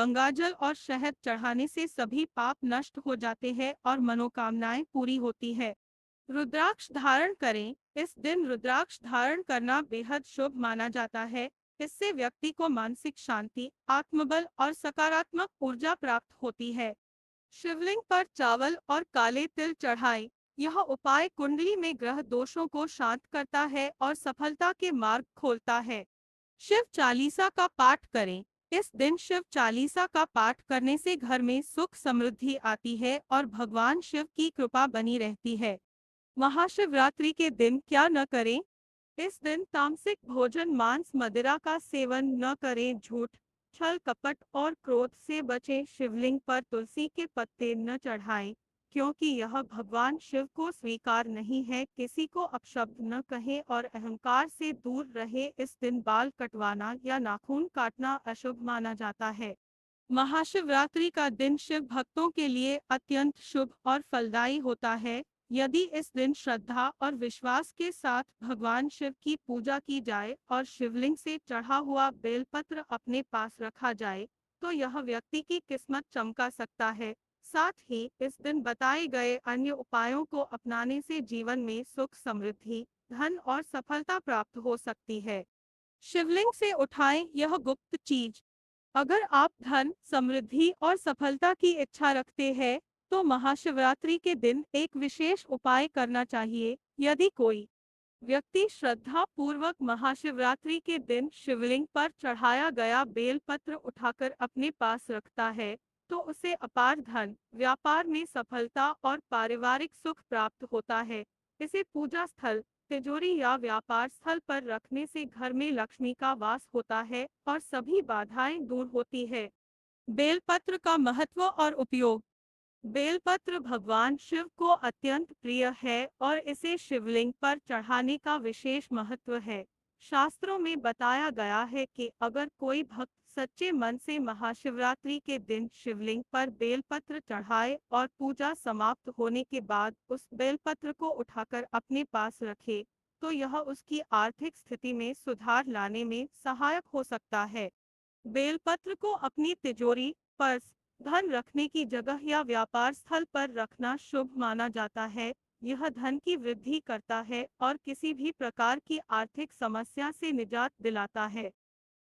गंगाजल और शहद चढ़ाने से सभी पाप नष्ट हो जाते हैं और मनोकामनाएं पूरी होती है। रुद्राक्ष धारण करें। इस दिन रुद्राक्ष धारण करना बेहद शुभ माना जाता है। इससे व्यक्ति को मानसिक शांति, आत्मबल और सकारात्मक ऊर्जा प्राप्त होती है। शिवलिंग पर चावल और काले तिल चढ़ाएं। यह उपाय कुंडली में ग्रह दोषों को शांत करता है और सफलता के मार्ग खोलता है। शिव चालीसा का पाठ करें। इस दिन शिव चालीसा का पाठ करने से घर में सुख समृद्धि आती है और भगवान शिव की कृपा बनी रहती है। महाशिवरात्रि के दिन क्या न करें? इस दिन तामसिक भोजन, मांस, मदिरा का सेवन न करें। झूठ, छल कपट और क्रोध से बचें। शिवलिंग पर तुलसी के पत्ते न चढ़ाएं, क्योंकि यह भगवान शिव को स्वीकार नहीं है। किसी को अपशब्द न कहें और अहंकार से दूर रहे। इस दिन बाल कटवाना या नाखून काटना अशुभ माना जाता है। महाशिवरात्रि का दिन शिव भक्तों के लिए अत्यंत शुभ और फलदायी होता है। यदि इस दिन श्रद्धा और विश्वास के साथ भगवान शिव की पूजा की जाए और शिवलिंग से चढ़ा हुआ बेलपत्र अपने पास रखा जाए, तो यह व्यक्ति की किस्मत चमका सकता है। साथ ही इस दिन बताए गए अन्य उपायों को अपनाने से जीवन में सुख, समृद्धि, धन और सफलता प्राप्त हो सकती है। शिवलिंग से उठाएं यह गुप्त चीज। अगर आप धन, समृद्धि और सफलता की इच्छा रखते हैं, तो महाशिवरात्रि के दिन एक विशेष उपाय करना चाहिए। यदि कोई व्यक्ति श्रद्धा पूर्वक महाशिवरात्रि के दिन शिवलिंग पर चढ़ाया गया बेलपत्र उठाकर अपने पास रखता है, तो उसे अपार धन, व्यापार में सफलता और पारिवारिक सुख प्राप्त होता है। इसे पूजा स्थल, तिजोरी या व्यापार स्थल पर रखने से घर में लक्ष्मी का वास होता है और सभी बाधाएं दूर होती है। बेलपत्र का महत्व और उपयोग। बेलपत्र भगवान शिव को अत्यंत प्रिय है और इसे शिवलिंग पर चढ़ाने का विशेष महत्व है। शास्त्रों में बताया गया है कि अगर कोई भक्त सच्चे मन से महाशिवरात्रि के दिन शिवलिंग पर बेलपत्र चढ़ाए और पूजा समाप्त होने के बाद उस बेलपत्र को उठाकर अपने पास रखे, तो यह उसकी आर्थिक स्थिति में सुधार लाने में सहायक हो सकता है। बेलपत्र को अपनी तिजोरी, पर्स, धन रखने की जगह या व्यापार स्थल पर रखना शुभ माना जाता है। यह धन की वृद्धि करता है और किसी भी प्रकार की आर्थिक समस्या से निजात दिलाता है।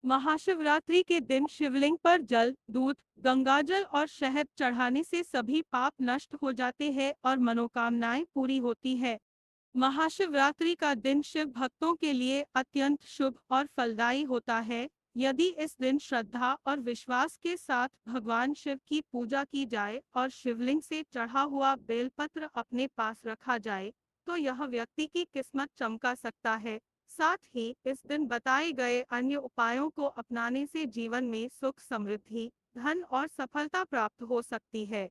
महाशिवरात्रि के दिन शिवलिंग पर जल, दूध, गंगाजल और शहद चढ़ाने से सभी पाप नष्ट हो जाते हैं और मनोकामनाएं पूरी होती है। महाशिवरात्रि का दिन शिव भक्तों के लिए अत्यंत शुभ और फलदायी होता है। यदि इस दिन श्रद्धा और विश्वास के साथ भगवान शिव की पूजा की जाए और शिवलिंग से चढ़ा हुआ बेलपत्र अपने पास रखा जाए, तो यह व्यक्ति की किस्मत चमका सकता है। साथ ही इस दिन बताए गए अन्य उपायों को अपनाने से जीवन में सुख, समृद्धि, धन और सफलता प्राप्त हो सकती है।